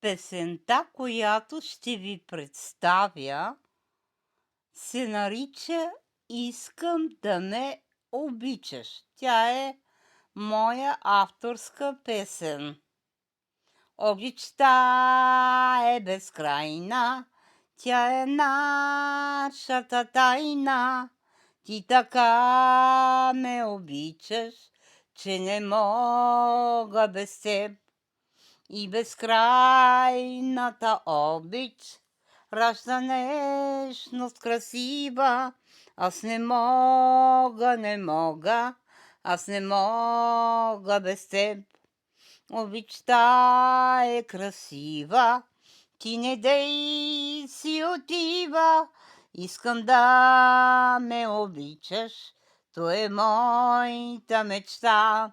Песента, която ще ви представя, се нарича „Искам да ме обичаш“. Тя е моя авторска песен. Обичта е безкрайна, тя е нашата тайна. Ти така ме обичаш, че не мога без теб. И безкрайната обич ражда нежност красива. Аз не мога, аз не мога без теб. Обичта е красива, ти не дей си отива. Искам да ме обичаш, то е моята мечта.